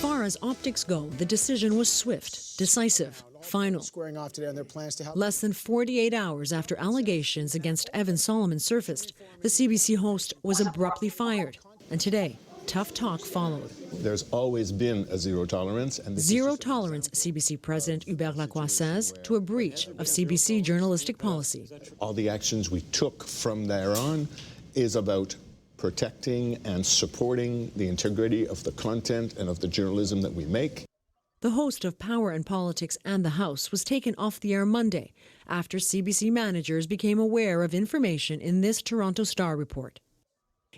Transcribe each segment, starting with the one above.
far as optics go, the decision was swift, decisive, final. Squaring off today on their plans to help. Less than 48 hours after allegations against Evan Solomon surfaced, the CBC host was abruptly fired. And today, tough talk followed. There's always been a zero tolerance. And zero tolerance, CBC President Hubert Lacroix says, to a breach of CBC journalistic policy. All the actions we took from there on is about protecting and supporting the integrity of the content and of the journalism that we make. The host of Power and Politics and the House was taken off the air Monday after CBC managers became aware of information in this Toronto Star report.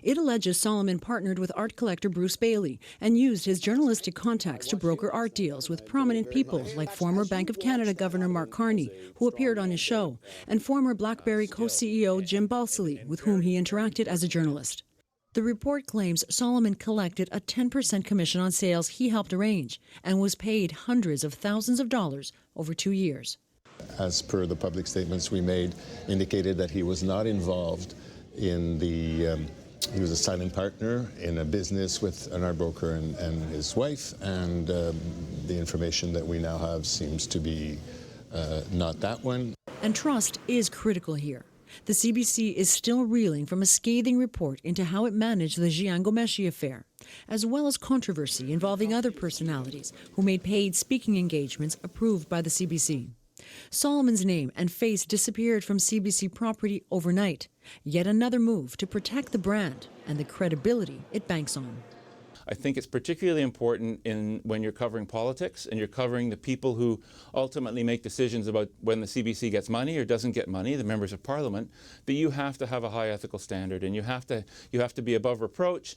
It alleges Solomon partnered with art collector Bruce Bailey and used his journalistic contacts to broker art deals with prominent people like former Bank of Canada Governor Mark Carney, who appeared on his show, and former BlackBerry co-CEO Jim Balsillie, with whom he interacted as a journalist. The report claims Solomon collected a 10% commission on sales he helped arrange and was paid hundreds of thousands of dollars over 2 years. As per the public statements we made, indicated that he was not involved in the, he was a silent partner in a business with an art broker and his wife, and the information that we now have seems to be not that one. And trust is critical here. The CBC is still reeling from a scathing report into how it managed the Jian Ghomeshi affair, as well as controversy involving other personalities who made paid speaking engagements approved by the CBC. Solomon's name and face disappeared from CBC property overnight, yet another move to protect the brand and the credibility it banks on. I think it's particularly important when you're covering politics and you're covering the people who ultimately make decisions about when the CBC gets money or doesn't get money, the members of Parliament, that you have to have a high ethical standard and you have to be above reproach.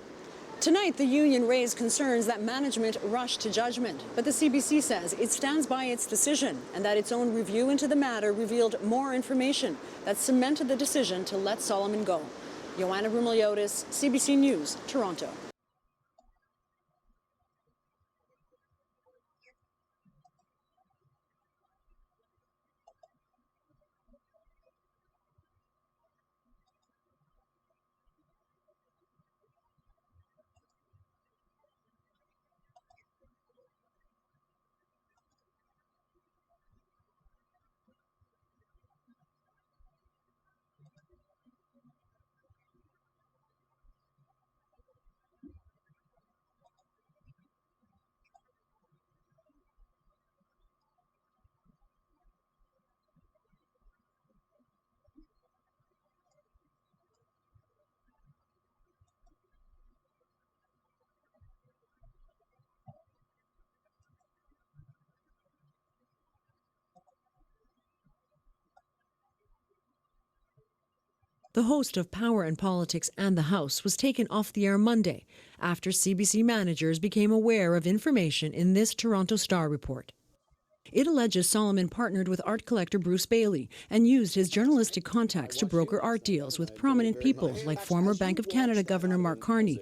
Tonight, the union raised concerns that management rushed to judgment, but the CBC says it stands by its decision and that its own review into the matter revealed more information that cemented the decision to let Solomon go. Joanna Rumiliotis, CBC News, Toronto. The host of Power and Politics and the House was taken off the air Monday after CBC managers became aware of information in this Toronto Star report. It alleges Solomon partnered with art collector Bruce Bailey and used his journalistic contacts to broker art deals with prominent people like former Bank of Canada Governor Mark Carney,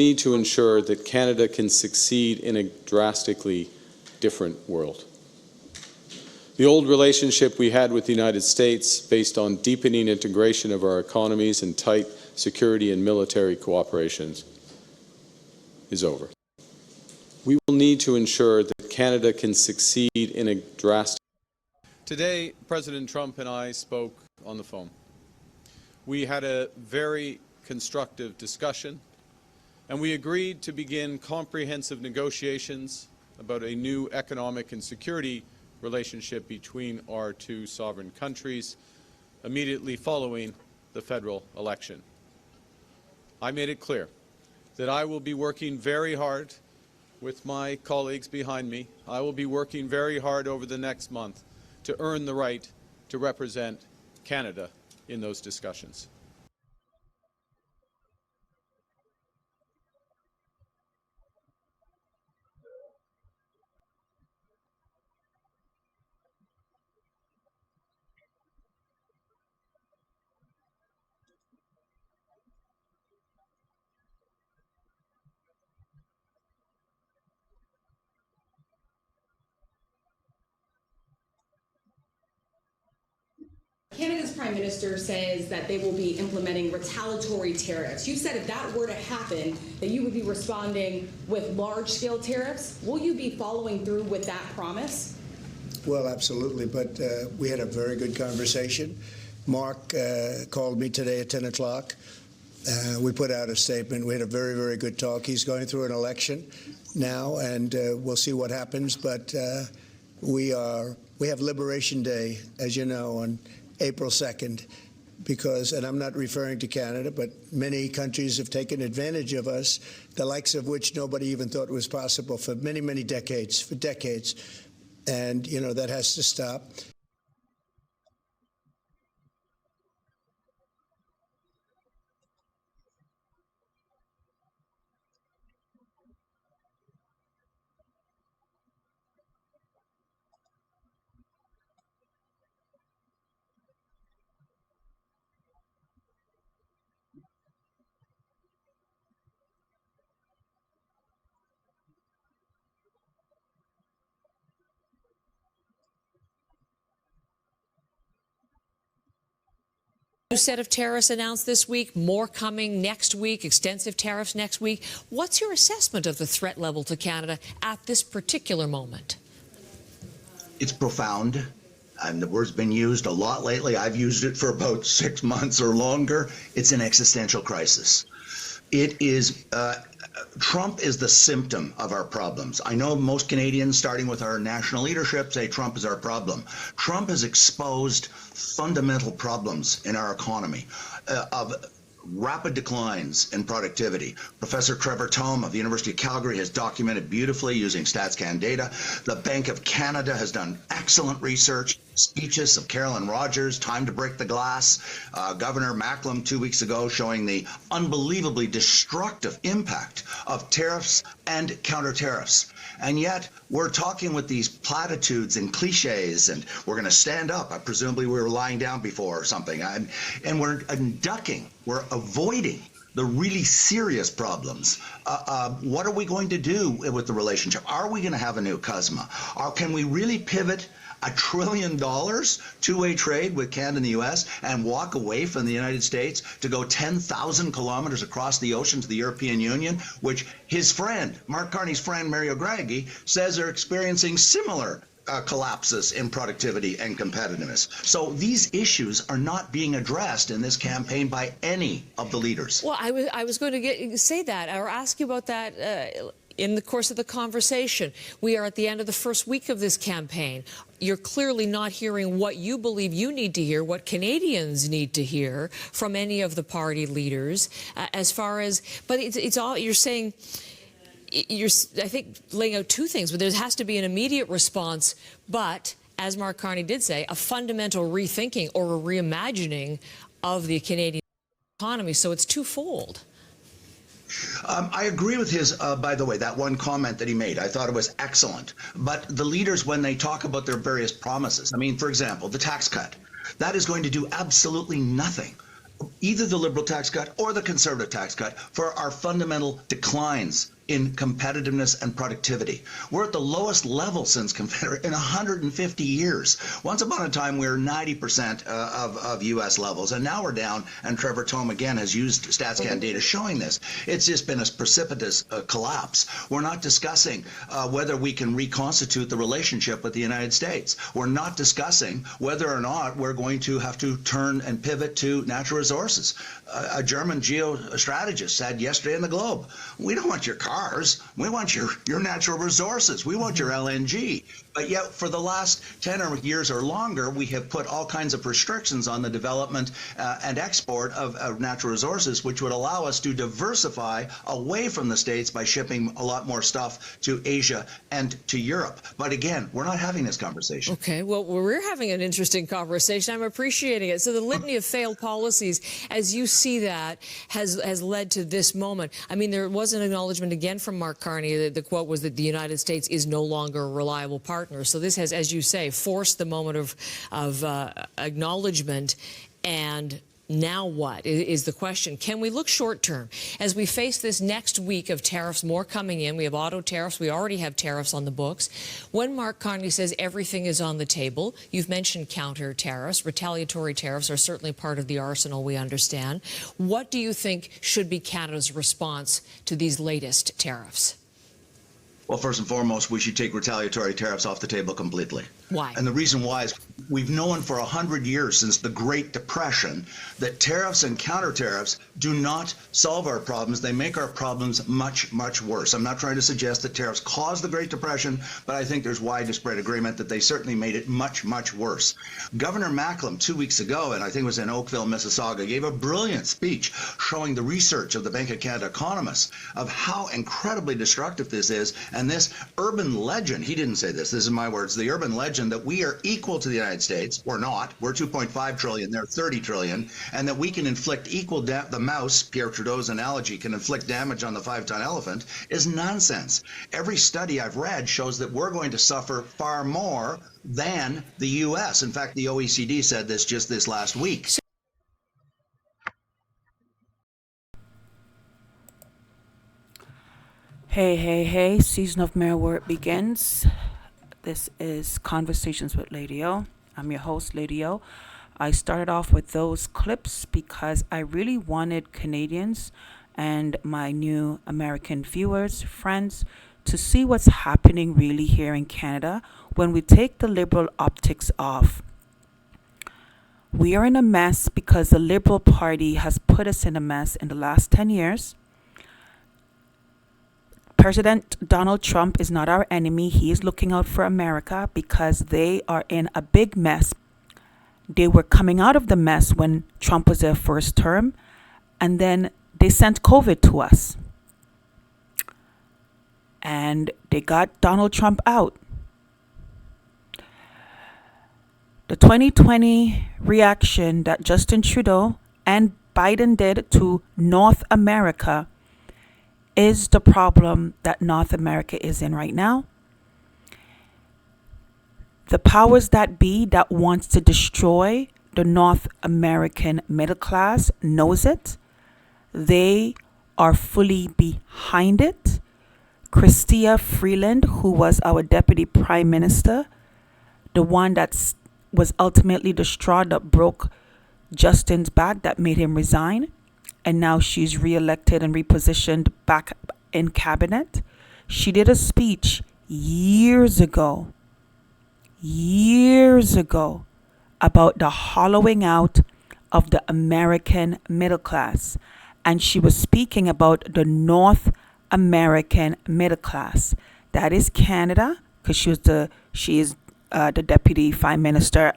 need to ensure that Canada can succeed in a drastically different world. The old relationship we had with the United States, based on deepening integration of our economies and tight security and military cooperation, is over. We will need to ensure that Canada can succeed in a drastic. Today, President Trump and I spoke on the phone. We had a very constructive discussion, and we agreed to begin comprehensive negotiations about a new economic and security relationship between our two sovereign countries immediately following the federal election. I made it clear that I will be working very hard with my colleagues behind me. I will be working very hard over the next month to earn the right to represent Canada in those discussions. Canada's Prime Minister says that they will be implementing retaliatory tariffs. You said if that were to happen, that you would be responding with large-scale tariffs. Will you be following through with that promise? Well, absolutely, but we had a very good conversation. Mark called me today at 10 o'clock. We put out a statement. We had a very, very good talk. He's going through an election now, and we'll see what happens, but we have Liberation Day, as you know, on April 2nd, because, and I'm not referring to Canada, but many countries have taken advantage of us, the likes of which nobody even thought was possible for many, many decades, for decades. And, you know, that has to stop. New set of tariffs announced this week, more coming next week, extensive tariffs next week. What's your assessment of the threat level to Canada at this particular moment? It's profound, and the word's been used a lot lately. I've used it for about 6 months or longer. It's an existential crisis. It is, Trump is the symptom of our problems. I know most Canadians, starting with our national leadership, say Trump is our problem. Trump has exposed fundamental problems in our economy of rapid declines in productivity. Professor Trevor Tome of the University of Calgary has documented beautifully using StatsCan data. The Bank of Canada has done excellent research. Speeches of Carolyn Rogers, Time to Break the Glass, Governor Macklem 2 weeks ago showing the unbelievably destructive impact of tariffs and counter-tariffs. And yet we're talking with these platitudes and cliches, and we're going to stand up. Presumably we were lying down before or something. And we're ducking, we're avoiding the really serious problems. What are we going to do with the relationship? Are we going to have a new CUSMA? Or can we really pivot $1 trillion two-way trade with Canada and the U.S. and walk away from the United States to go 10,000 kilometers across the ocean to the European Union, which his friend, Mark Carney's friend, Mario Draghi, says are experiencing similar collapses in productivity and competitiveness. So these issues are not being addressed in this campaign by any of the leaders. Well, I was going to say that or ask you about that in the course of the conversation. We are at the end of the first week of this campaign. You're clearly not hearing what you believe you need to hear, what Canadians need to hear from any of the party leaders as far as, but it's all, you're saying, you're, I think, laying out two things, but there has to be an immediate response, but as Mark Carney did say, a fundamental rethinking or a reimagining of the Canadian economy. So it's twofold. I agree with his, by the way, that one comment that he made. I thought it was excellent. But the leaders, when they talk about their various promises, I mean, for example, the tax cut, that is going to do absolutely nothing either the liberal tax cut or the conservative tax cut for our fundamental declines in competitiveness and productivity. We're at the lowest level since Confederate in 150 years. Once upon a time, we were 90% of U.S. levels, and now we're down, and Trevor Tome again has used StatsCan data showing this. It's just been a precipitous collapse. We're not discussing whether we can reconstitute the relationship with the United States. We're not discussing whether or not we're going to have to turn and pivot to natural resources. A German geostrategist said yesterday in the Globe, we don't want your cars, we want your natural resources, we want your LNG. But yet for the last 10 years or longer, we have put all kinds of restrictions on the development and export of natural resources, which would allow us to diversify away from the States by shipping a lot more stuff to Asia and to Europe. But again, we're not having this conversation. Okay, well, we're having an interesting conversation. I'm appreciating it. So the litany of failed policies, as you see that, has led to this moment. I mean, there was an acknowledgement again from Mark Carney. The quote was that the United States is no longer a reliable partner. So this has, as you say, forced the moment of acknowledgement. And now what is the question? Can we look short term as we face this next week of tariffs, more coming in? We have auto tariffs. We already have tariffs on the books. When Mark Carney says everything is on the table, you've mentioned counter tariffs. Retaliatory tariffs are certainly part of the arsenal, we understand. What do you think should be Canada's response to these latest tariffs? Well, first and foremost, we should take retaliatory tariffs off the table completely. Why? And the reason why is we've known for 100 years since the Great Depression that tariffs and counter tariffs do not solve our problems. They make our problems much, much worse. I'm not trying to suggest that tariffs caused the Great Depression, but I think there's widespread agreement that they certainly made it much, much worse. Governor Macklem 2 weeks ago, and I think it was in Oakville, Mississauga, gave a brilliant speech showing the research of the Bank of Canada economists of how incredibly destructive this is. And this urban legend, he didn't say this is my words, the urban legend that we are equal to the United States. We're not. We're 2.5 trillion. They're 30 trillion. And that we can inflict equal the mouse, Pierre Trudeau's analogy, can inflict damage on the 5-ton elephant is nonsense. Every study I've read shows that we're going to suffer far more than the U.S. In fact, the OECD said this just this last week. Hey, season of Mayor where it begins. This is Conversations with Lady O. I'm your host, Lady O. I started off with those clips because I really wanted Canadians and my new American viewers, friends, to see what's happening really here in Canada when we take the liberal optics off. We are in a mess because the Liberal Party has put us in a mess in the last 10 years. President Donald Trump is not our enemy. He is looking out for America because they are in a big mess. They were coming out of the mess when Trump was their first term, and then they sent COVID to us. And they got Donald Trump out. The 2020 reaction that Justin Trudeau and Biden did to North America is the problem that North America is in right now. The powers that be that wants to destroy the North American middle class knows it. They are fully behind it. Chrystia Freeland, who was our deputy prime minister, the one that was ultimately the straw that broke Justin's back, that made him resign, and now she's reelected and repositioned back in cabinet. She did a speech years ago about the hollowing out of the American middle class. And she was speaking about the North American middle class. That is Canada, because she is the deputy prime minister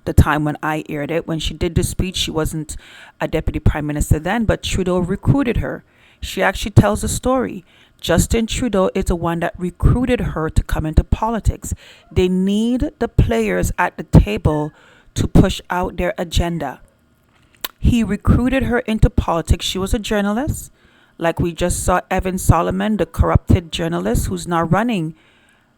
the time when I aired it. When she did the speech, she wasn't a deputy prime minister then, but Trudeau recruited her. She actually tells a story. Justin Trudeau is the one that recruited her to come into politics. They need the players at the table to push out their agenda. He recruited her into politics. She was a journalist. Like we just saw Evan Solomon, the corrupted journalist who's now running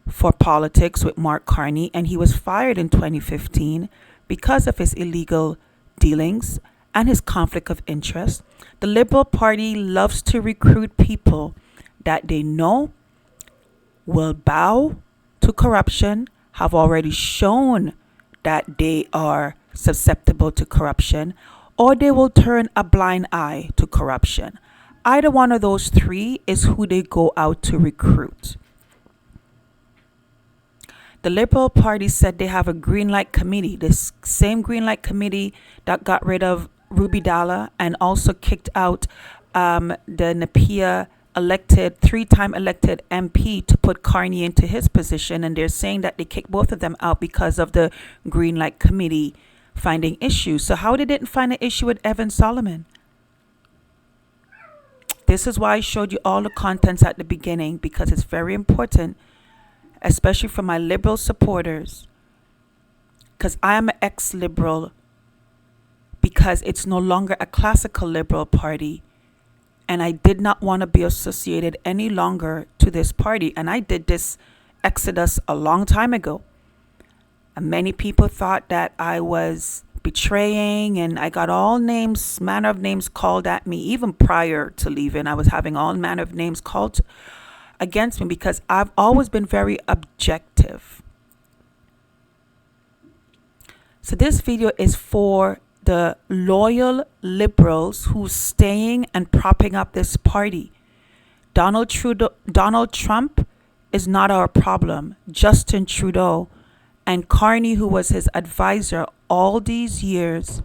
for politics with Mark Carney, and he was fired in 2015 because of his illegal dealings and his conflict of interest. The Liberal Party loves to recruit people that they know will bow to corruption, have already shown that they are susceptible to corruption, or they will turn a blind eye to corruption. Either one of those three is who they go out to recruit. The Liberal Party said they have a green light committee, this same green light committee that got rid of Ruby Dalla and also kicked out the Napier elected, three-time elected MP to put Carney into his position. And they're saying that they kicked both of them out because of the green light committee finding issues. So how they didn't find an issue with Evan Solomon? This is why I showed you all the contents at the beginning, because it's very important, especially for my liberal supporters, because I am an ex-liberal, because it's no longer a classical liberal party, and I did not want to be associated any longer to this party. And I did this exodus a long time ago. And many people thought that I was betraying, and I got all manner of names called at me. Even prior to leaving, I was having all manner of names called against me, because I've always been very objective. So this video is for the loyal liberals who's staying and propping up this party. Donald Trump is not our problem. Justin Trudeau and Carney, who was his advisor all these years,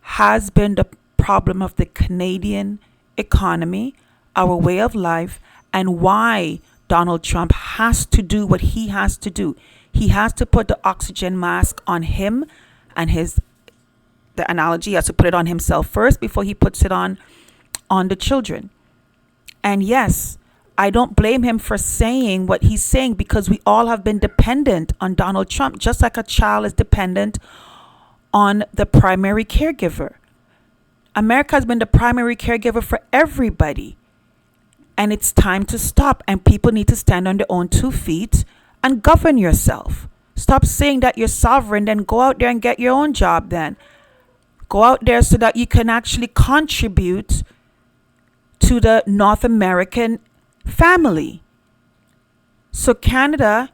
has been the problem of the Canadian economy, our way of life, and why Donald Trump has to do what he has to do. He has to put the oxygen mask on him and the analogy, he has to put it on himself first before he puts it on the children. And yes, I don't blame him for saying what he's saying, because we all have been dependent on Donald Trump, just like a child is dependent on the primary caregiver. America has been the primary caregiver for everybody. And it's time to stop. And people need to stand on their own 2 feet and govern yourself. Stop saying that you're sovereign, then go out there and get your own job then. Go out there so that you can actually contribute to the North American family. So Canada,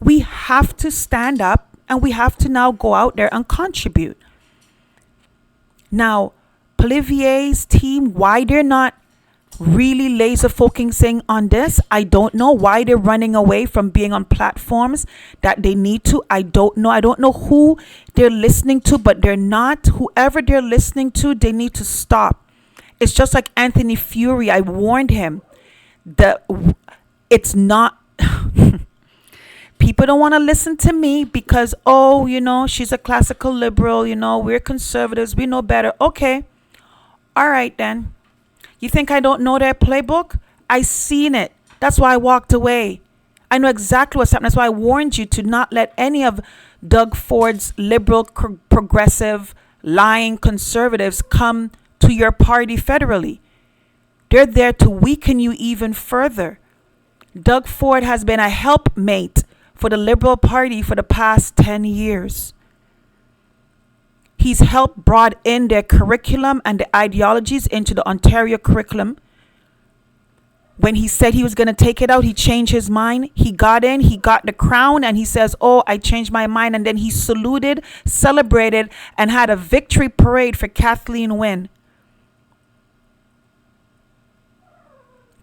we have to stand up, and we have to now go out there and contribute. Now, Polivier's team, why they're not really laser focusing on this, I don't know. Why they're running away from being on platforms that they need to, I don't know. I don't know who they're listening to, but they're not. Whoever they're listening to, they need to stop. It's just like Anthony Fury. I warned him that it's not people don't want to listen to me because, oh, she's a classical liberal, we're conservatives, we know better. Okay, all right then. You think I don't know their playbook? I seen it. That's why I walked away. I know exactly what's happening. That's why I warned you to not let any of Doug Ford's liberal, progressive, lying conservatives come to your party federally. They're there to weaken you even further. Doug Ford has been a helpmate for the Liberal Party for the past 10 years. He's helped brought in their curriculum and the ideologies into the Ontario curriculum. When he said he was going to take it out, he changed his mind. He got in, he got the crown, and he says, oh, I changed my mind. And then he saluted, celebrated, and had a victory parade for Kathleen Wynne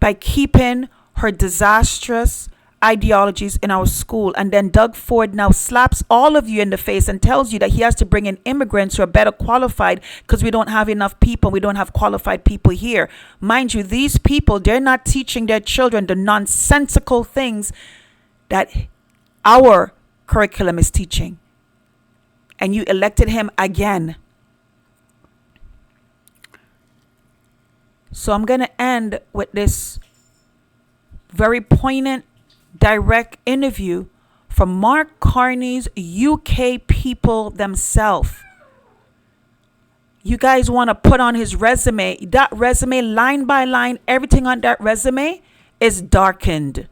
by keeping her disastrous ideologies in our school. And then Doug Ford now slaps all of you in the face and tells you that he has to bring in immigrants who are better qualified because we don't have enough people. We don't have qualified people here. Mind you, these people, they're not teaching their children the nonsensical things that our curriculum is teaching. And you elected him again. So I'm going to end with this very poignant, direct interview from Mark Carney's UK people themselves. You guys want to put on his resume. That resume, line by line, everything on that resume is darkened.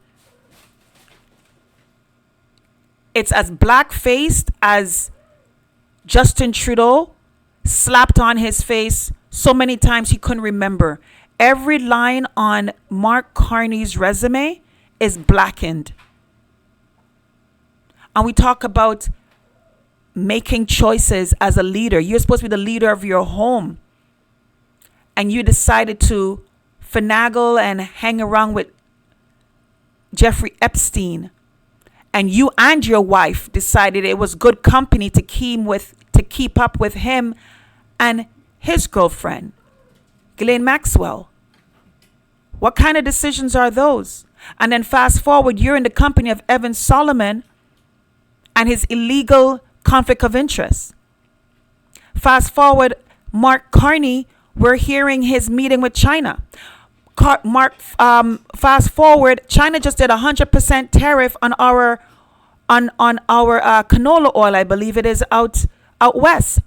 It's as black-faced as Justin Trudeau slapped on his face so many times he couldn't remember. Every line on Mark Carney's resume is blackened. And we talk about making choices as a leader. You're supposed to be the leader of your home. And you decided to finagle and hang around with Jeffrey Epstein. And you and your wife decided it was good company to keep up with him and his girlfriend, Ghislaine Maxwell. What kind of decisions are those? And then fast forward, you're in the company of Evan Solomon and his illegal conflict of interest. Fast forward, Mark Carney, we're hearing his meeting with China. Fast forward, China just did 100% tariff on our canola oil, I believe it is, out west.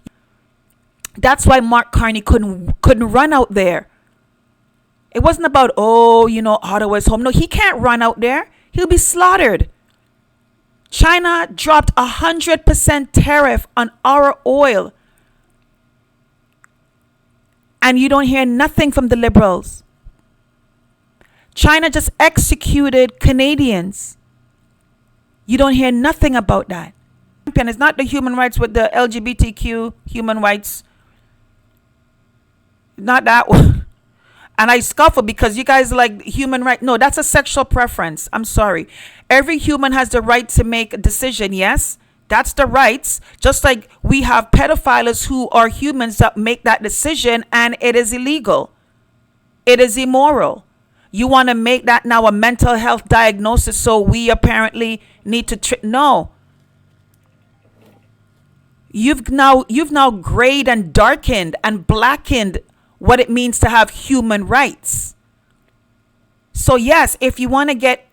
That's why Mark Carney couldn't run out there. It wasn't about, Ottawa's home. No, he can't run out there. He'll be slaughtered. China dropped 100% tariff on our oil. And you don't hear nothing from the Liberals. China just executed Canadians. You don't hear nothing about that. And it's not the human rights with the LGBTQ human rights. Not that one. And I scuffle because you guys like human rights. No, that's a sexual preference. I'm sorry. Every human has the right to make a decision. Yes, that's the rights. Just like we have pedophiles who are humans that make that decision, and it is illegal. It is immoral. You want to make that now a mental health diagnosis, so we apparently need to no. You've now grayed and darkened and blackened what it means to have human rights. So yes, if you want to get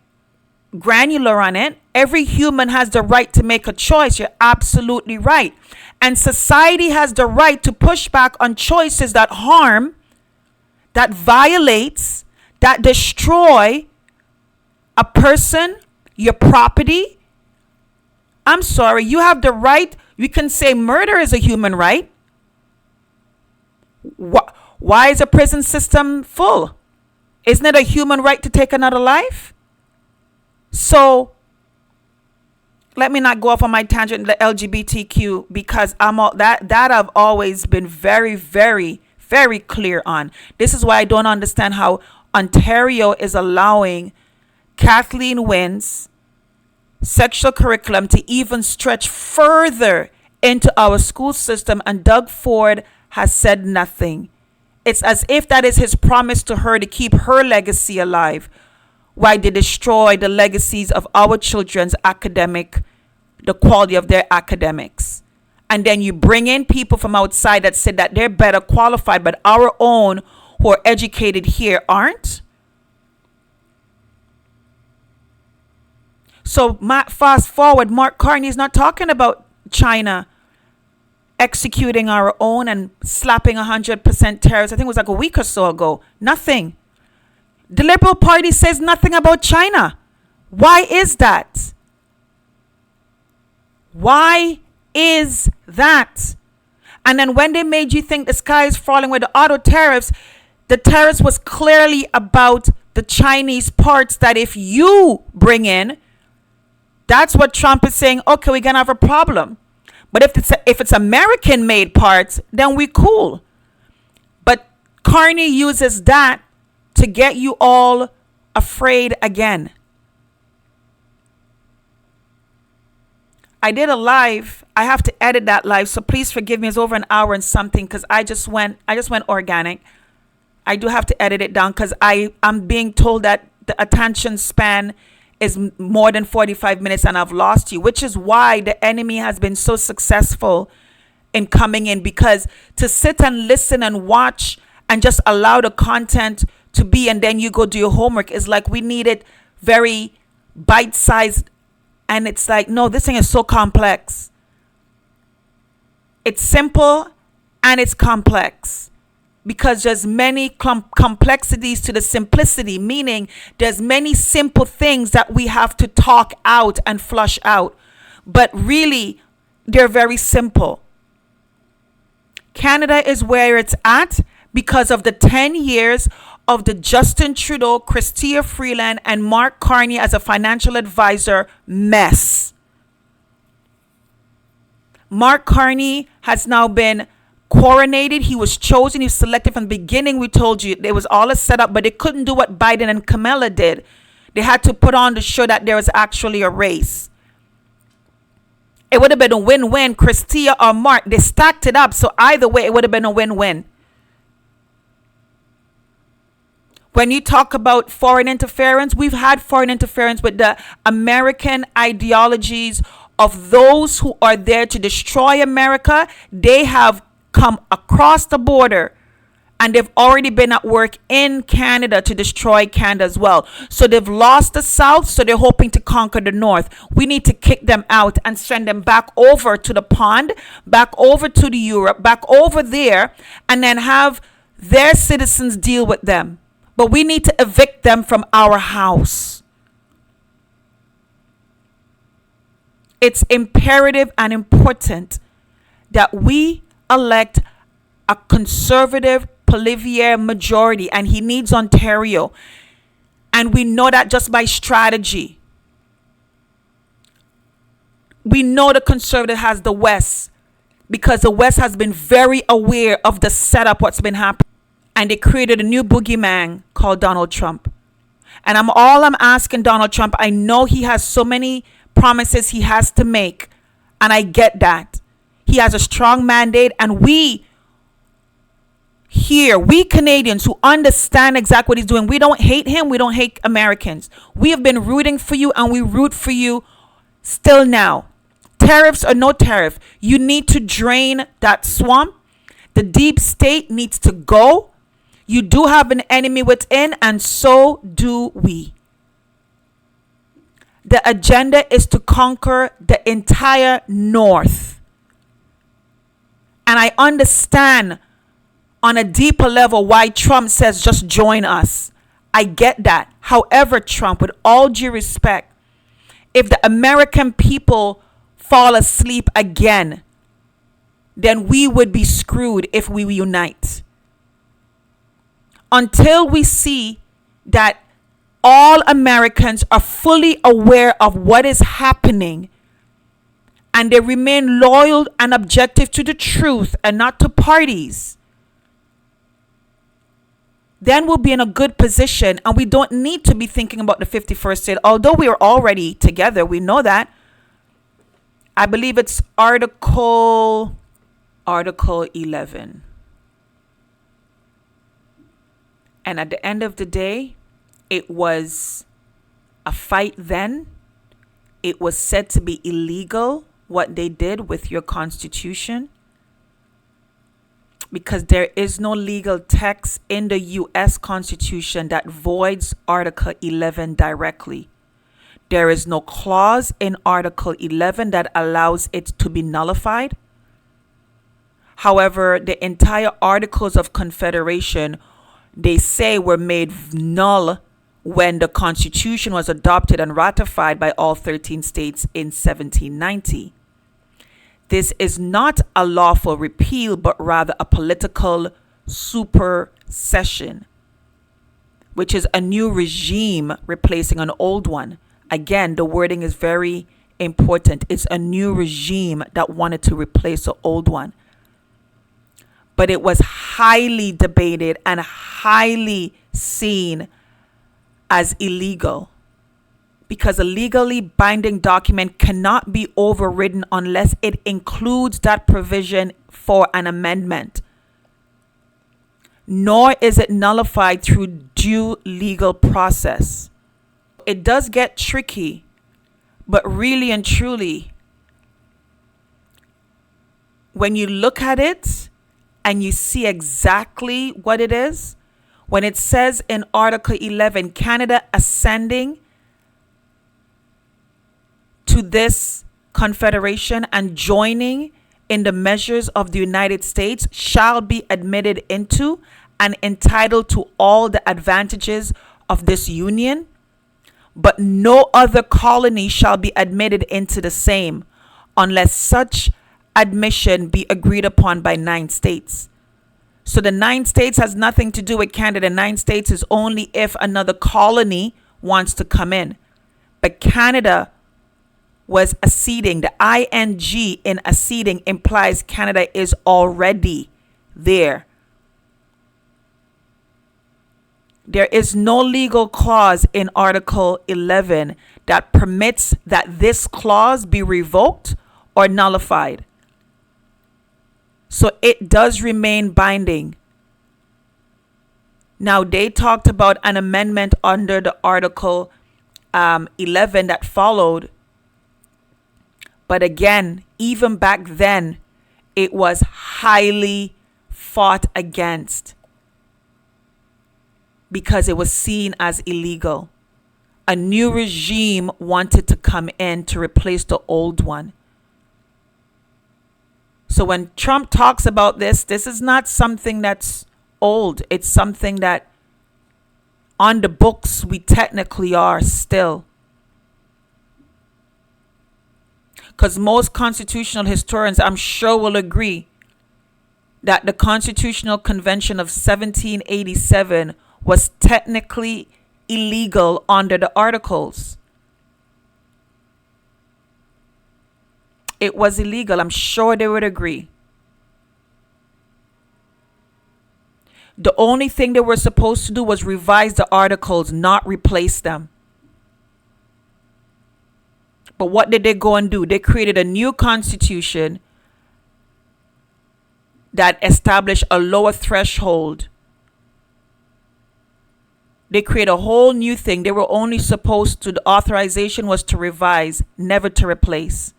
granular on it, every human has the right to make a choice. You're absolutely right. And society has the right to push back on choices that harm, that violates, that destroy a person, your property. I'm sorry, you have the right. You can say murder is a human right. Why is a prison system full? Isn't it a human right to take another life? So let me not go off on my tangent, the LGBTQ, because I'm all that I've always been very, very, very clear on. This is why I don't understand how Ontario is allowing Kathleen Wynne's sexual curriculum to even stretch further into our school system, and Doug Ford has said nothing. It's as if that is his promise to her to keep her legacy alive, while they destroy the legacies of our children's the quality of their academics. And then you bring in people from outside that said that they're better qualified, but our own who are educated here aren't. So fast forward, Mark Carney is not talking about China executing our own and slapping 100% tariffs. I think it was like a week or so ago. Nothing. The Liberal Party says nothing about China. Why is that? Why is that? And then when they made you think the sky is falling with the auto tariffs, the tariffs was clearly about the Chinese parts that if you bring in, that's what Trump is saying, okay, we're going to have a problem. But if it's American-made parts, then we cool. But Carney uses that to get you all afraid again. I did a live. I have to edit that live, so please forgive me. It's over an hour and something because I just went organic. I do have to edit it down because I'm being told that the attention span is more than 45 minutes and I've lost you, which is why the enemy has been so successful in coming in, because to sit and listen and watch and just allow the content to be and then you go do your homework is like we need it very bite-sized. And it's like, no, this thing is so complex. It's simple and it's complex. Because there's many complexities to the simplicity, meaning there's many simple things that we have to talk out and flush out. But really, they're very simple. Canada is where it's at because of the 10 years of the Justin Trudeau, Chrystia Freeland, and Mark Carney as a financial advisor mess. Mark Carney has now been coronated. He was chosen. He was selected from the beginning. We told you it was all a setup, but they couldn't do what Biden and Kamala did. They had to put on to show that there was actually a race. It would have been a win-win, Chrystia or Mark. They stacked it up, so either way, it would have been a win-win. When you talk about foreign interference, we've had foreign interference with the American ideologies of those who are there to destroy America. They have come across the border and they've already been at work in Canada to destroy Canada as well. So they've lost the South, so they're hoping to conquer the North. We need to kick them out and send them back over to the pond, back over to the Europe, back over there, and then have their citizens deal with them. But we need to evict them from our house. It's imperative and important that we elect a conservative Pierre majority, and he needs Ontario. And we know that just by strategy. We know the conservative has the West because the West has been very aware of the setup, what's been happening. And they created a new boogeyman called Donald Trump. And I'm asking Donald Trump, I know he has so many promises he has to make, and I get that. He has a strong mandate, and we Canadians who understand exactly what he's doing, we don't hate him, we don't hate Americans. We have been rooting for you, and we root for you still now. Tariffs or no tariff, you need to drain that swamp. The deep state needs to go. You do have an enemy within, and so do we. The agenda is to conquer the entire North. And I understand on a deeper level why Trump says just join us. I get that. However, Trump, with all due respect, if the American people fall asleep again, then we would be screwed if we unite. Until we see that all Americans are fully aware of what is happening and they remain loyal and objective to the truth and not to parties, then we'll be in a good position, and we don't need to be thinking about the 51st state, although we are already together. We know that. I believe it's Article 11. And at the end of the day, it was a fight then. It was said to be illegal what they did with your constitution, because there is no legal text in the U.S. Constitution that voids Article 11 directly. There is no clause in Article 11 that allows it to be nullified. However, the entire Articles of Confederation, they say, were made null when the Constitution was adopted and ratified by all 13 states in 1790. This is not a lawful repeal, but rather a political supersession, which is a new regime replacing an old one. Again, the wording is very important. It's a new regime that wanted to replace the old one. But it was highly debated and highly seen as illegal, because a legally binding document cannot be overridden unless it includes that provision for an amendment, nor is it nullified through due legal process. It does get tricky, but really and truly, when you look at it and you see exactly what it is, when it says in Article 11, Canada ascending to this confederation and joining in the measures of the United States shall be admitted into and entitled to all the advantages of this union, but no other colony shall be admitted into the same unless such admission be agreed upon by 9 states. So the 9 states has nothing to do with Canada. 9 states is only if another colony wants to come in. But Canada was acceding. The ing in acceding implies Canada is already there. There is no legal clause in Article 11 that permits that this clause be revoked or nullified. So it does remain binding. Now, they talked about an amendment under the Article 11 that followed. But again, even back then, it was highly fought against because it was seen as illegal. A new regime wanted to come in to replace the old one. So when Trump talks about this is not something that's old. It's something that on the books we technically are still. Because most constitutional historians, I'm sure, will agree that the Constitutional Convention of 1787 was technically illegal under the Articles. It was illegal. I'm sure they would agree. The only thing they were supposed to do was revise the Articles, not replace them. But what did they go and do? They created a new constitution that established a lower threshold. They created a whole new thing. They were only supposed to, the authorization was to revise, never to replace.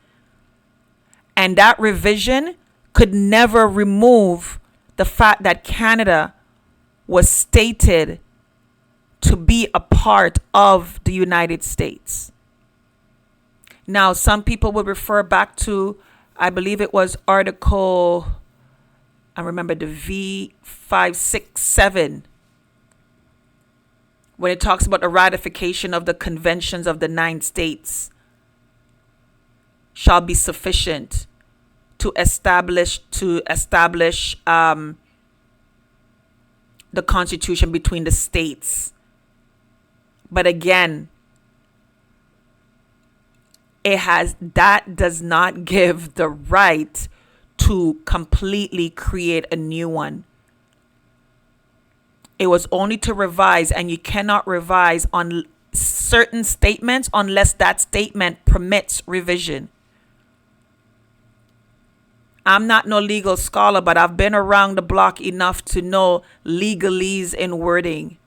And that revision could never remove the fact that Canada was stated to be a part of the United States. Now, some people would refer back to, I believe it was Article, I remember the V567, when it talks about the ratification of the conventions of the 9 states shall be sufficient to establish the Constitution between the states. But again, that does not give the right to completely create a new one. It was only to revise, and you cannot revise on certain statements unless that statement permits revision. I'm not no legal scholar, but I've been around the block enough to know legalese in wording.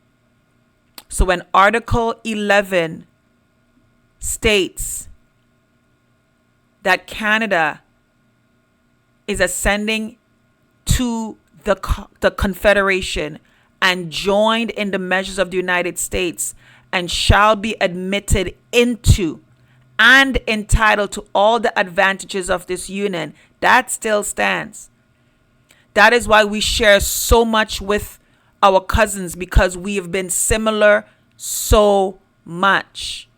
So when Article 11 states that Canada is ascending to the Confederation and joined in the measures of the United States and shall be admitted into and entitled to all the advantages of this union, that still stands. That is why we share so much with our cousins, because we have been similar so much.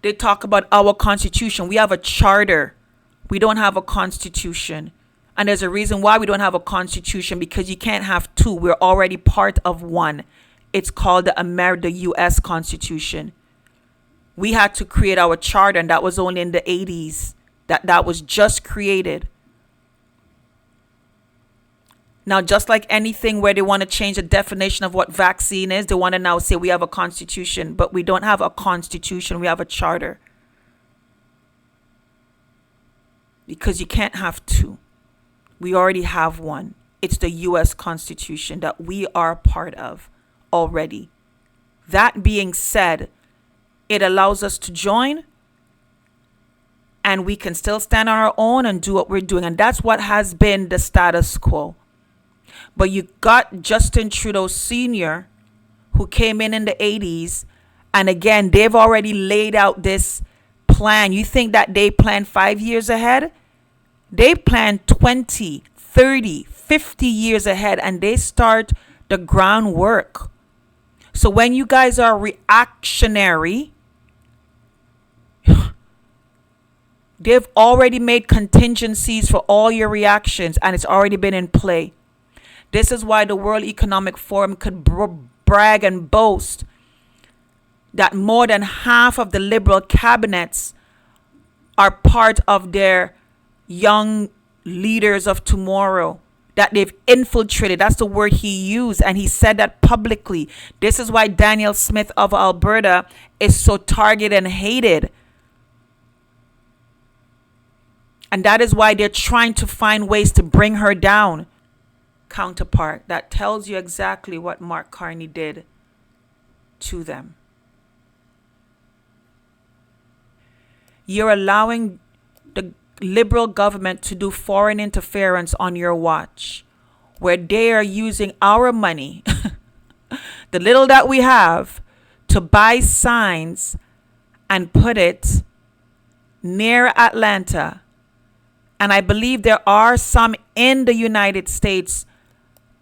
They talk about our constitution. We have a charter. We don't have a constitution. And there's a reason why we don't have a constitution, because you can't have two. We're already part of one. It's called the U.S. Constitution. We had to create our charter, and that was only in the 80s. That was just created. Now, just like anything where they want to change the definition of what vaccine is, they want to now say we have a constitution, but we don't have a constitution, we have a charter. Because you can't have two. We already have one. It's the U.S. Constitution that we are part of already. That being said, it allows us to join, and we can still stand on our own and do what we're doing. And that's what has been the status quo. But you got Justin Trudeau Sr., who came in the 80s. And again, they've already laid out this plan. You think that they plan 5 years ahead? They plan 20, 30, 50 years ahead, and they start the groundwork. So when you guys are reactionary, They've already made contingencies for all your reactions, and it's already been in play. This is why the World Economic Forum could brag and boast that more than half of the liberal cabinets are part of their young leaders of tomorrow, that they've infiltrated. That's the word he used, and he said that publicly. This is why Danielle Smith of Alberta is so targeted and hated. And that is why they're trying to find ways to bring her down. Counterpart, that tells you exactly what Mark Carney did to them. You're allowing the liberal government to do foreign interference on your watch, where they are using our money, the little that we have, to buy signs and put it near Atlanta. And I believe there are some in the United States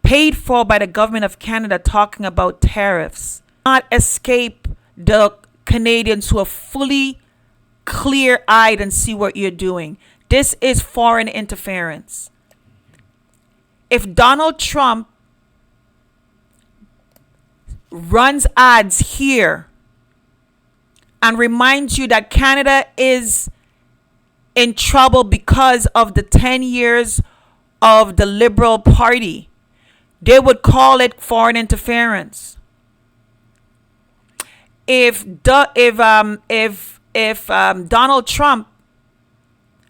paid for by the government of Canada talking about tariffs. Not escape the Canadians who are fully clear-eyed and see what you're doing. This is foreign interference. If Donald Trump runs ads here and reminds you that Canada is in trouble because of the 10 years of the Liberal Party, they would call it foreign interference. If Donald Trump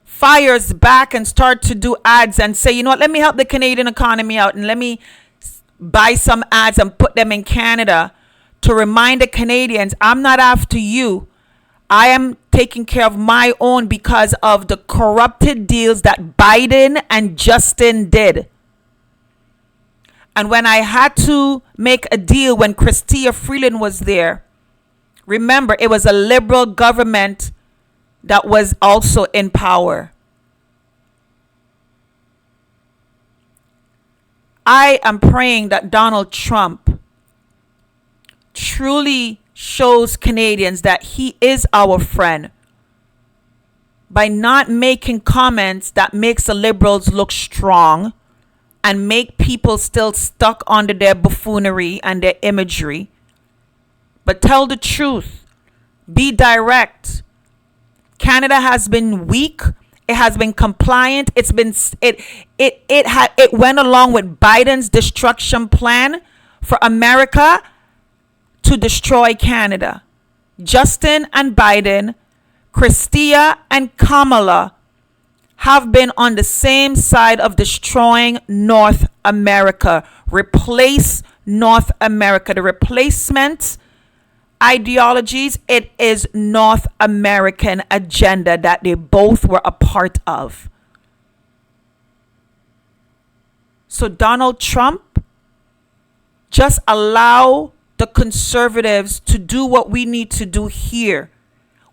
fires back and start to do ads and say, you know what, let me help the Canadian economy out and let me buy some ads and put them in Canada to remind the Canadians, I'm not after you. I am taking care of my own because of the corrupted deals that Biden and Justin did. And when I had to make a deal when Chrystia Freeland was there, remember, it was a liberal government that was also in power. I am praying that Donald Trump truly shows Canadians that he is our friend by not making comments that makes the liberals look strong and make people still stuck under their buffoonery and their imagery. But tell the truth. Be direct. Canada has been weak. It has been compliant. It went along with Biden's destruction plan for America to destroy Canada. Justin and Biden, Chrystia and Kamala have been on the same side of destroying North America. Replace North America. The replacement ideologies, it is North American agenda that they both were a part of. So Donald Trump, just allow the conservatives to do what we need to do here.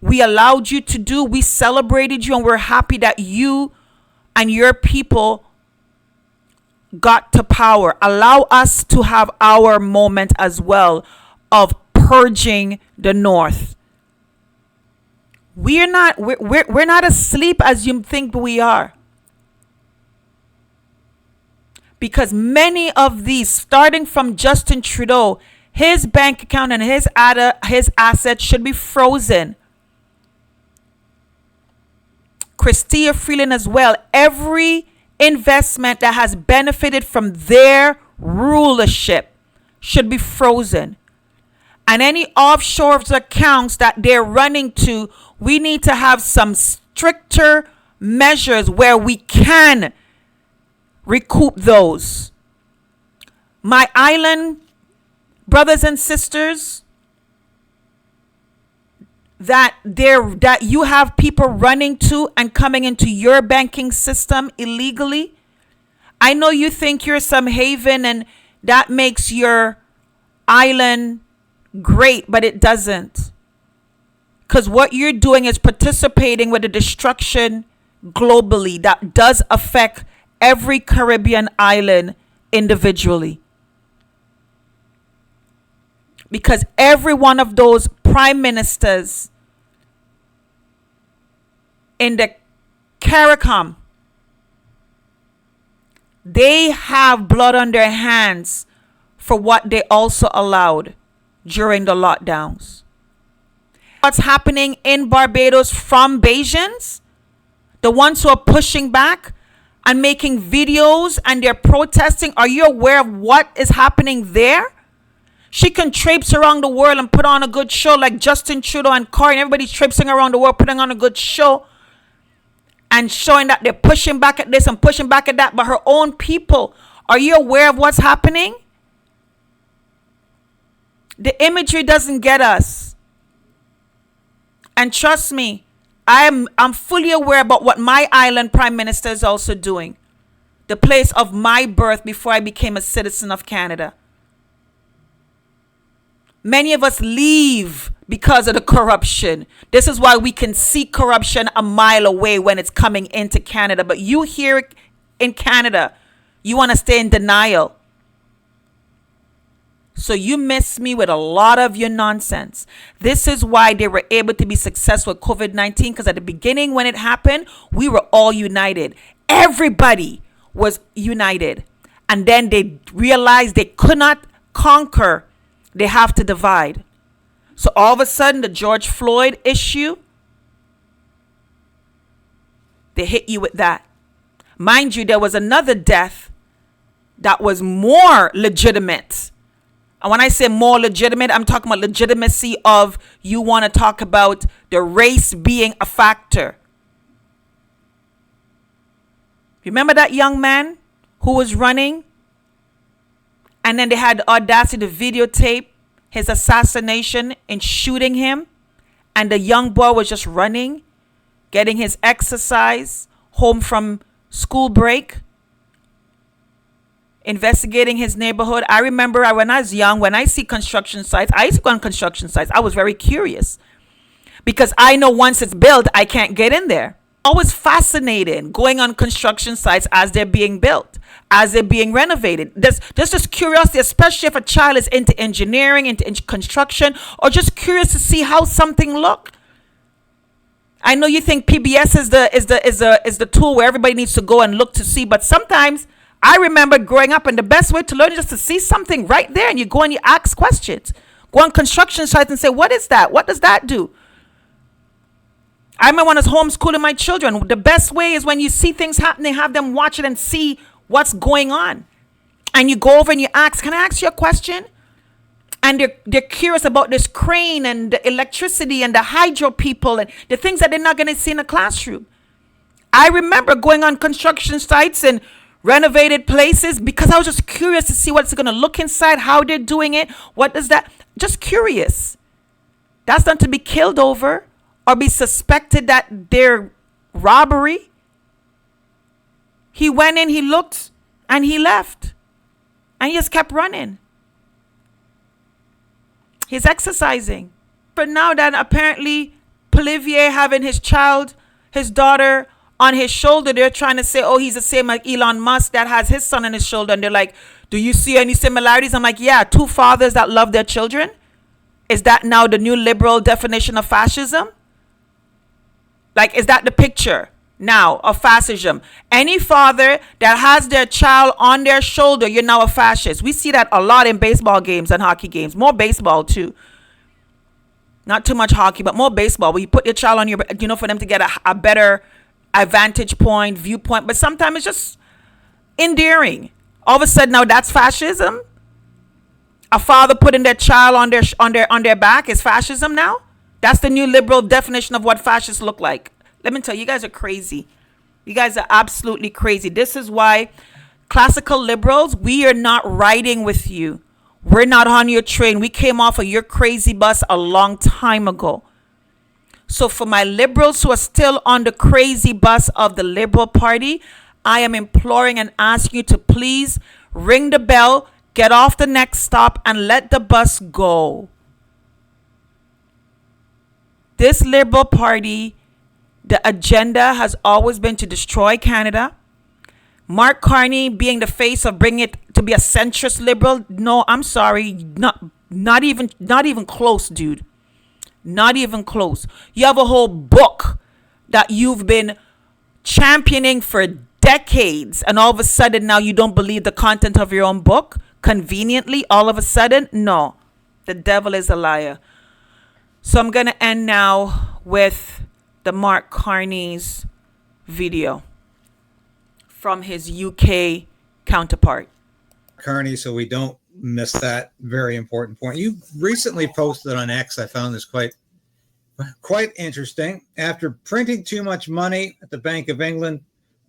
We allowed you to do, we celebrated you, and we're happy that you and your people got to power. Allow us to have our moment as well of purging the North. We're not asleep as you think we are. Because many of these, starting from Justin Trudeau, his bank account and his assets should be frozen. Chrystia Freeland as well. Every investment that has benefited from their rulership should be frozen. And any offshore accounts that they're running to, we need to have some stricter measures where we can recoup those. My island brothers and sisters, that you have people running to and coming into your banking system illegally. I know you think you're some haven and that makes your island great, but it doesn't. Because what you're doing is participating with the destruction globally that does affect every Caribbean island individually. Because every one of those prime ministers in the CARICOM, they have blood on their hands for what they also allowed during the lockdowns. What's happening in Barbados from Bajans, the ones who are pushing back and making videos and they're protesting, are you aware of what is happening there? She can traipse around the world and put on a good show like Justin Trudeau and Carney. Everybody's traipsing around the world putting on a good show and showing that they're pushing back at this and pushing back at that. But her own people, are you aware of what's happening? The imagery doesn't get us. And trust me, I'm fully aware about what my island prime minister is also doing. The place of my birth before I became a citizen of Canada. Many of us leave because of the corruption. This is why we can see corruption a mile away when it's coming into Canada. But you here in Canada, you want to stay in denial. So you miss me with a lot of your nonsense. This is why they were able to be successful with COVID-19, because at the beginning when it happened, we were all united. Everybody was united. And then they realized they could not conquer. They have to divide. So all of a sudden, the George Floyd issue, they hit you with that. Mind you, there was another death that was more legitimate. And when I say more legitimate, I'm talking about legitimacy of you want to talk about the race being a factor. Remember that young man who was running? And then they had the audacity to videotape his assassination and shooting him. And the young boy was just running, getting his exercise, home from school break, investigating his neighborhood. I remember when I was young, when I see construction sites, I used to go on construction sites. I was very curious because I know once it's built, I can't get in there. Always fascinated going on construction sites as they're being built, as they're being renovated. There's just curiosity, especially if a child is into engineering, into construction, or just curious to see how something look. I know you think PBS is the tool where everybody needs to go and look to see, but sometimes I remember growing up and the best way to learn is just to see something right there, and you go and you ask questions. Go on construction sites and say, what is that? What does that do? I remember when I was homeschooling my children, the best way is when you see things happening, have them watch it and see what's going on. And you go over and you ask, can I ask you a question? And they're curious about this crane and the electricity and the hydro people and the things that they're not going to see in the classroom. I remember going on construction sites and renovated places because I was just curious to see what's going to look inside, how they're doing it. What does that? Just curious. That's not to be killed over or be suspected that they're robbery. He went in, he looked, and he left. And he just kept running. He's exercising. But now that apparently Polivier having his daughter on his shoulder, they're trying to say, oh, he's the same like Elon Musk that has his son on his shoulder. And they're like, do you see any similarities? I'm like, yeah, two fathers that love their children. Is that now the new liberal definition of fascism? Like, is that the picture now of fascism? Any father that has their child on their shoulder, you're now a fascist. We see that a lot in baseball games and hockey games. More baseball, too. Not too much hockey, but more baseball, where you put your child on your, for them to get a better vantage point, viewpoint. But sometimes it's just endearing. All of a sudden, now that's fascism. A father putting their child on their back is fascism now. That's the new liberal definition of what fascists look like. Let me tell you, you guys are crazy. You guys are absolutely crazy. This is why classical liberals, we are not riding with you. We're not on your train. We came off of your crazy bus a long time ago. So for my liberals who are still on the crazy bus of the Liberal Party, I am imploring and asking you to please ring the bell, get off the next stop, and let the bus go. This Liberal Party, the agenda has always been to destroy Canada. Mark Carney being the face of bringing it to be a centrist liberal. No, I'm sorry. Not even close, dude. Not even close. You have a whole book that you've been championing for decades, and all of a sudden now you don't believe the content of your own book conveniently all of a sudden? No, the devil is a liar. So I'm going to end now with the Mark Carney's video from his UK counterpart. Carney, so we don't miss that very important point. You recently posted on X, I found this quite interesting. After printing too much money at the Bank of England,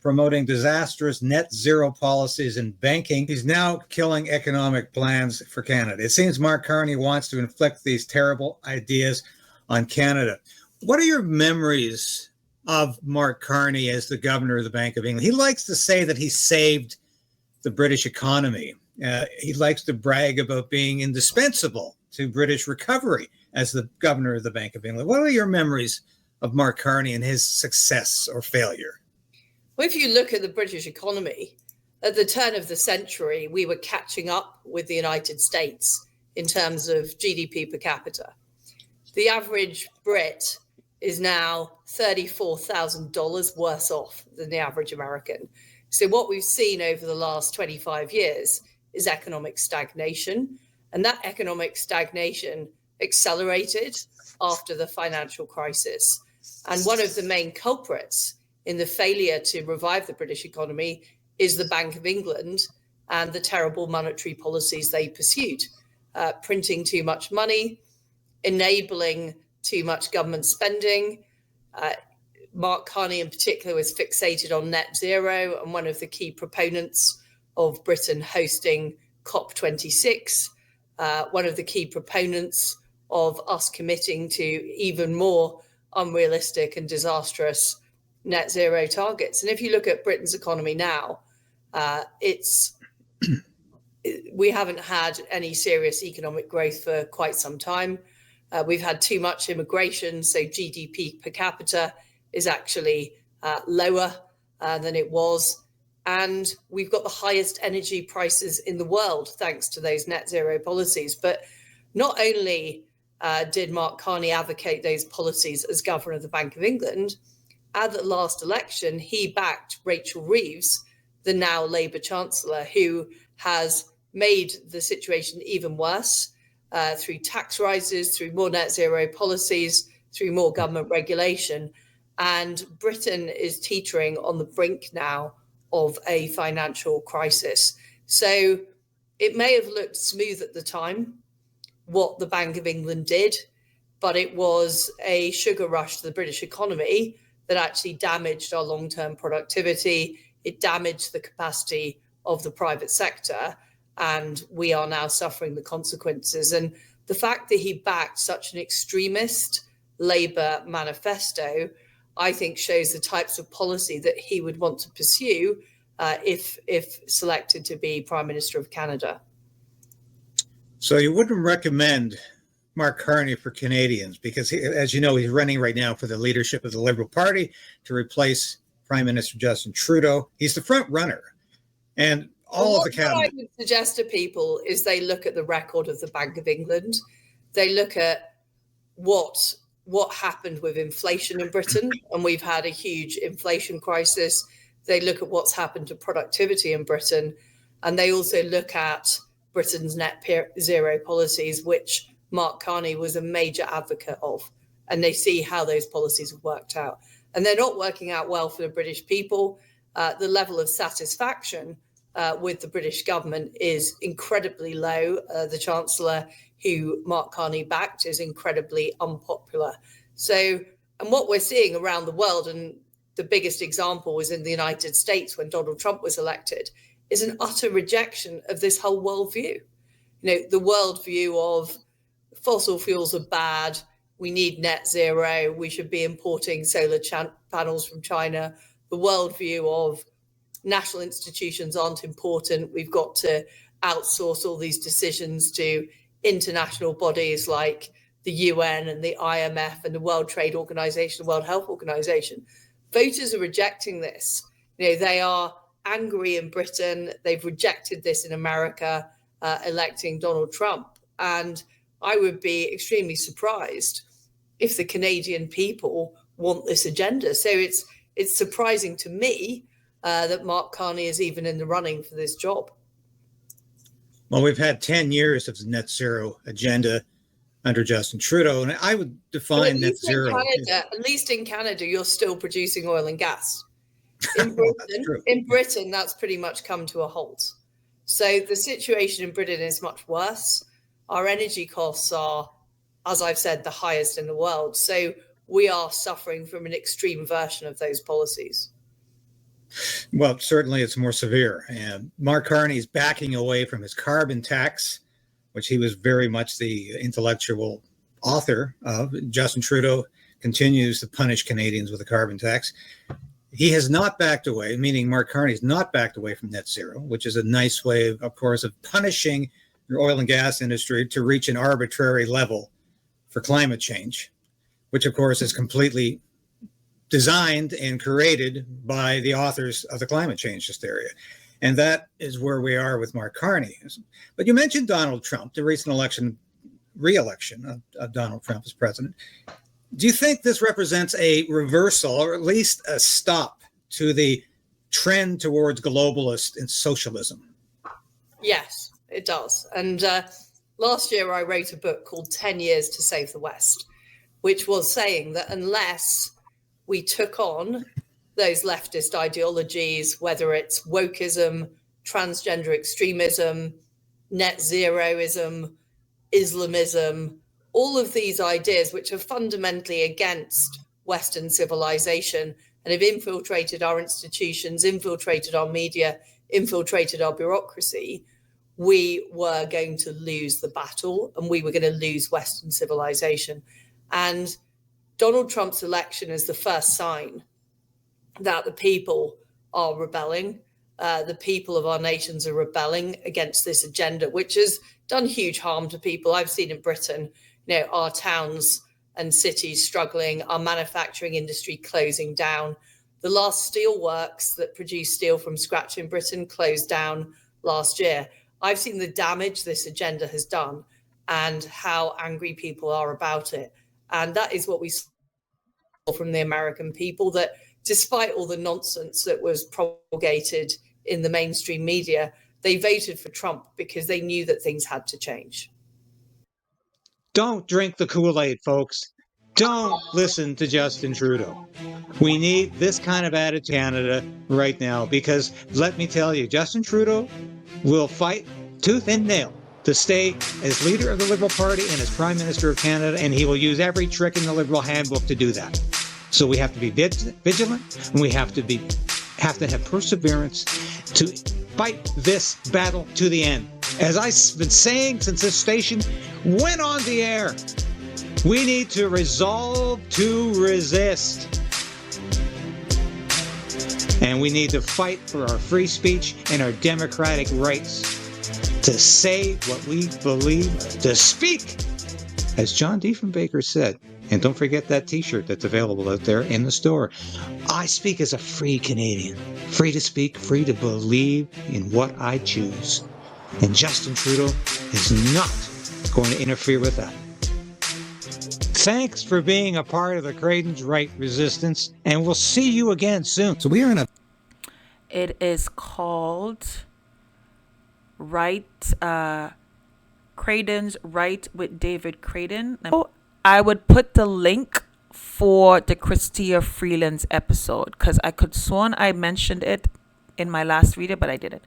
promoting disastrous net zero policies in banking, he's now killing economic plans for Canada. It seems Mark Carney wants to inflict these terrible ideas on Canada. What are your memories of Mark Carney as the governor of the Bank of England? He likes to say that he saved the British economy. He likes to brag about being indispensable to British recovery as the governor of the Bank of England. What are your memories of Mark Carney and his success or failure? Well, if you look at the British economy, at the turn of the century, we were catching up with the United States in terms of GDP per capita. The average Brit is now $34,000 worse off than the average American. So what we've seen over the last 25 years is economic stagnation, and that economic stagnation accelerated after the financial crisis. And one of the main culprits in the failure to revive the British economy is the Bank of England and the terrible monetary policies they pursued, printing too much money, enabling too much government spending. Mark Carney in particular was fixated on net zero and one of the key proponents of Britain hosting COP26, one of the key proponents of us committing to even more unrealistic and disastrous net zero targets. And if you look at Britain's economy now, we haven't had any serious economic growth for quite some time. We've had too much immigration, so GDP per capita is actually lower than it was. And we've got the highest energy prices in the world, thanks to those net zero policies. But not only did Mark Carney advocate those policies as governor of the Bank of England, at the last election, he backed Rachel Reeves, the now Labour Chancellor, who has made the situation even worse through tax rises, through more net zero policies, through more government regulation. And Britain is teetering on the brink now of a financial crisis. So it may have looked smooth at the time, what the Bank of England did, but it was a sugar rush to the British economy that actually damaged our long-term productivity. It damaged the capacity of the private sector, and we are now suffering the consequences. And the fact that he backed such an extremist Labour manifesto, I think, shows the types of policy that he would want to pursue if selected to be Prime Minister of Canada. So you wouldn't recommend Mark Carney for Canadians because, as you know, he's running right now for the leadership of the Liberal Party to replace Prime Minister Justin Trudeau. He's the front runner. And of the cabinet. What I would suggest to people is they look at the record of the Bank of England. They look at what happened with inflation in Britain, and we've had a huge inflation crisis. They look at what's happened to productivity in Britain, and they also look at Britain's net zero policies, which Mark Carney was a major advocate of, and they see how those policies have worked out. And they're not working out well for the British people. The level of satisfaction with the British government is incredibly low. The Chancellor, who Mark Carney backed, is incredibly unpopular. So, and what we're seeing around the world, and the biggest example was in the United States when Donald Trump was elected, is an utter rejection of this whole worldview. You know, the worldview of fossil fuels are bad, we need net zero, we should be importing solar panels from China, the worldview of national institutions aren't important, we've got to outsource all these decisions to international bodies like the UN and the IMF and the World Trade Organization, the World Health Organization. Voters are rejecting this. You know, they are angry in Britain. They've rejected this in America, electing Donald Trump. And I would be extremely surprised if the Canadian people want this agenda. So it's surprising to me that Mark Carney is even in the running for this job. Well, we've had 10 years of the net zero agenda under Justin Trudeau, and I would define net zero. At least in Canada, you're still producing oil and gas. In Britain, that's pretty much come to a halt. So the situation in Britain is much worse. Our energy costs are, as I've said, the highest in the world. So we are suffering from an extreme version of those policies. Well, certainly it's more severe. And Mark Carney is backing away from his carbon tax, which he was very much the intellectual author of. Justin Trudeau continues to punish Canadians with a carbon tax. He has not backed away, meaning Mark Carney has not backed away from net zero, which is a nice way, of course, of punishing your oil and gas industry to reach an arbitrary level for climate change, which, of course, is completely designed and created by the authors of the climate change hysteria. And that is where we are with Mark Carney. But you mentioned Donald Trump, the recent re-election of Donald Trump as president. Do you think this represents a reversal, or at least a stop, to the trend towards globalist and socialism? Yes, it does. And last year I wrote a book called 10 Years to Save the West, which was saying that unless we took on those leftist ideologies, whether it's wokeism, transgender extremism, net zeroism, Islamism, all of these ideas which are fundamentally against Western civilization and have infiltrated our institutions, infiltrated our media, infiltrated our bureaucracy, we were going to lose the battle and we were going to lose Western civilization. And Donald Trump's election is the first sign that the people are rebelling. The people of our nations are rebelling against this agenda, which has done huge harm to people. I've seen in Britain, our towns and cities struggling, our manufacturing industry closing down. The last steelworks that produce steel from scratch in Britain closed down last year. I've seen the damage this agenda has done and how angry people are about it. And that is what we saw from the American people, that despite all the nonsense that was promulgated in the mainstream media, they voted for Trump because they knew that things had to change. Don't drink the Kool-Aid, folks. Don't listen to Justin Trudeau. We need this kind of attitude in Canada right now, because let me tell you, Justin Trudeau will fight tooth and nail to stay as leader of the Liberal Party and as Prime Minister of Canada, and he will use every trick in the Liberal handbook to do that. So we have to be vigilant, and we have to have perseverance to fight this battle to the end. As I've been saying since this station went on the air, we need to resolve to resist. And we need to fight for our free speech and our democratic rights to say what we believe, to speak, as John Diefenbaker said. And don't forget that t-shirt that's available out there in the store. I speak as a free Canadian, free to speak, free to believe in what I choose. And Justin Trudeau is not going to interfere with that. Thanks for being a part of the Creighton's Right Resistance, and we'll see you again soon. So we are in a... It is called Creighton's Right with David Creighton. I would put the link for the Chrystia Freeland's episode, because I could sworn I mentioned it in my last video, but I didn't.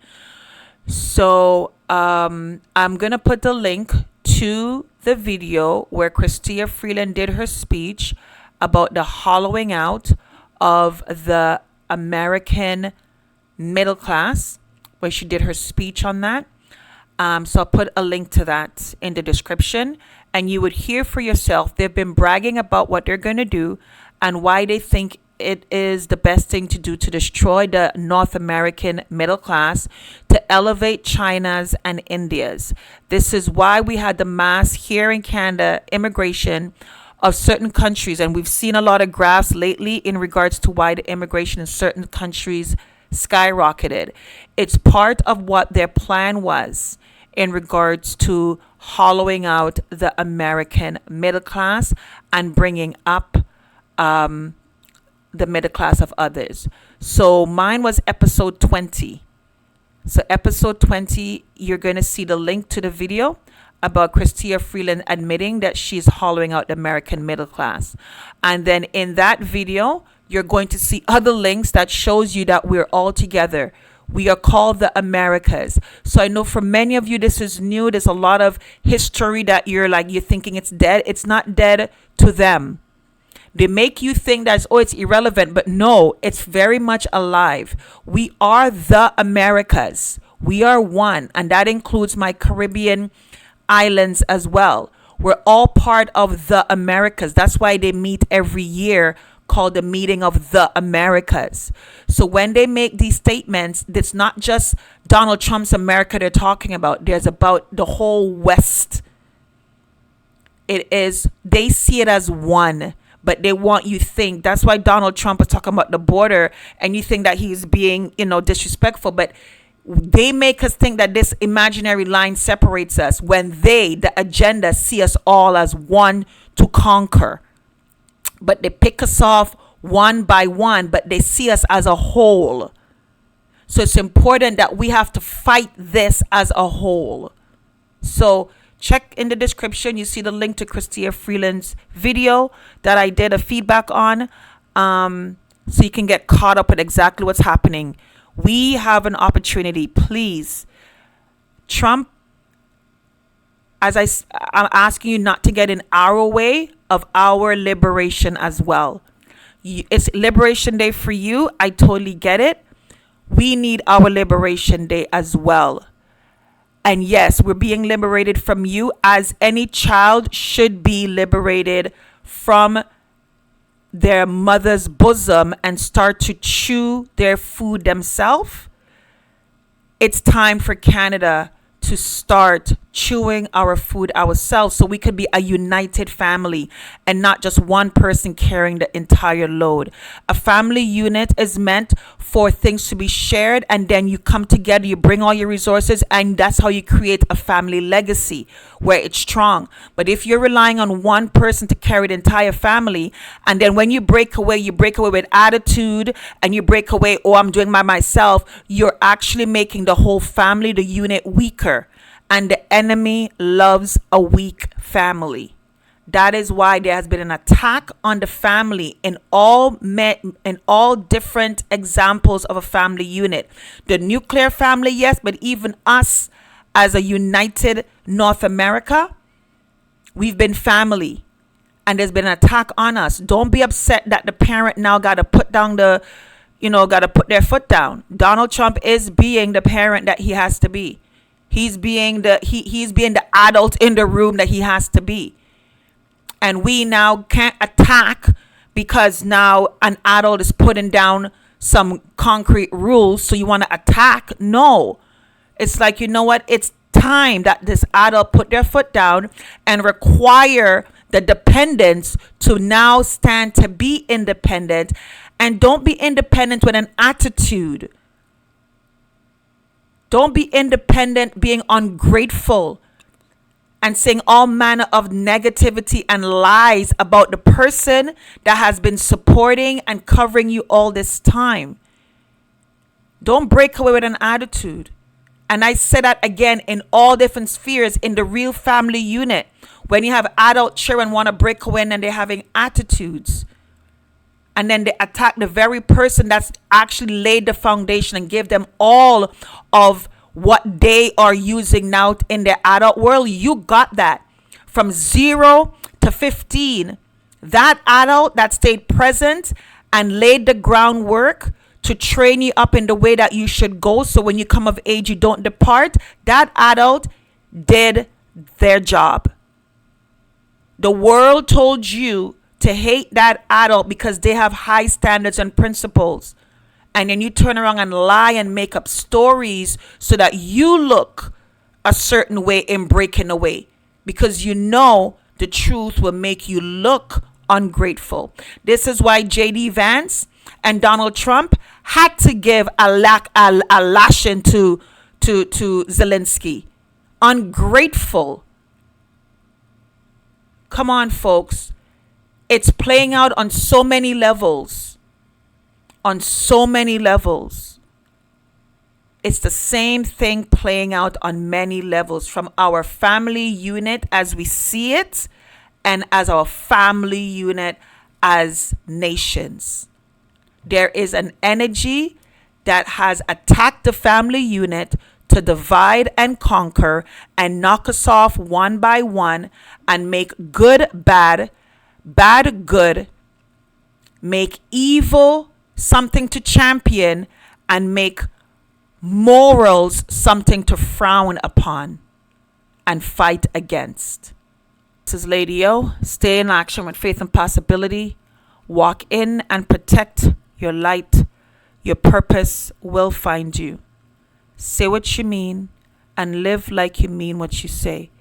So I'm going to put the link to the video where Chrystia Freeland did her speech about the hollowing out of the American middle class, where she did her speech on that. So I'll put a link to that in the description, and you would hear for yourself. They've been bragging about what they're going to do and why they think it is the best thing to do to destroy the North American middle class, to elevate China's and India's. This is why we had the mass here in Canada immigration of certain countries, and we've seen a lot of graphs lately in regards to why the immigration in certain countries skyrocketed. It's part of what their plan was in regards to hollowing out the American middle class and bringing up the middle class of others. So mine was episode 20. So episode 20, you're going to see the link to the video about Chrystia Freeland admitting that she's hollowing out the American middle class. And then in that video, you're going to see other links that shows you that we're all together. We are called the Americas. So I know for many of you, this is new. There's a lot of history that you're thinking it's dead. It's not dead to them. They make you think that, it's irrelevant, but no, it's very much alive. We are the Americas. We are one, and that includes my Caribbean islands as well. We're all part of the Americas. That's why they meet every year, called the meeting of the Americas. So when they make these statements, it's not just Donald Trump's America they're talking about. There's about the whole West. They see it as one, but they want you to think. That's why Donald Trump is talking about the border, and you think that he's being, disrespectful, but they make us think that this imaginary line separates us when the agenda, see us all as one to conquer. But they pick us off one by one, but they see us as a whole. So it's important that we have to fight this as a whole. So check in the description. You see the link to Chrystia Freeland's video that I did a feedback on. So you can get caught up with exactly what's happening. We have an opportunity. Please, Trump, I'm asking you not to get in our way of our liberation as well. It's Liberation Day for you. I totally get it. We need our Liberation Day as well. And yes, we're being liberated from you, as any child should be liberated from their mother's bosom and start to chew their food themselves. It's time for Canada to start chewing our food ourselves, so we could be a united family and not just one person carrying the entire load. A family unit is meant for things to be shared, and then you come together, you bring all your resources, and that's how you create a family legacy where it's strong. But if you're relying on one person to carry the entire family, and then when you break away with attitude, and you break away, I'm doing by myself, you're actually making the whole family, the unit, weaker. And the enemy loves a weak family. That is why there has been an attack on the family in all different examples of a family unit. The nuclear family, yes, but even us as a united North America, we've been family. And there's been an attack on us. Don't be upset that the parent now got to put their foot down. Donald Trump is being the parent that he has to be. He's being the adult in the room that he has to be. And we now can't attack because now an adult is putting down some concrete rules. So you want to attack? No. It's like, you know what? It's time that this adult put their foot down and require the dependents to now stand to be independent. And don't be independent with an attitude. Don't be independent being ungrateful and saying all manner of negativity and lies about the person that has been supporting and covering you all this time. Don't break away with an attitude. And I say that again in all different spheres in the real family unit. When you have adult children want to break away and they're having attitudes. And then they attack the very person that's actually laid the foundation and give them all of what they are using now in their adult world. You got that. From 0 to 15. That adult that stayed present and laid the groundwork to train you up in the way that you should go. So when you come of age, you don't depart. That adult did their job. The world told you to hate that adult because they have high standards and principles. And then you turn around and lie and make up stories so that you look a certain way in breaking away. Because you know the truth will make you look ungrateful. This is why J.D. Vance and Donald Trump had to give a lashing to Zelensky. Ungrateful. Come on, folks. It's playing out on so many levels. on so many levels. It's the same thing playing out on many levels, from our family unit as we see it and as our family unit as nations. There is an energy that has attacked the family unit to divide and conquer and knock us off one by one and make good bad, bad good, make evil something to champion, and make morals something to frown upon and fight against. This is Lady O. Stay in action with faith and possibility. Walk in and protect your light. Your purpose will find you. Say what you mean and live like you mean what you say.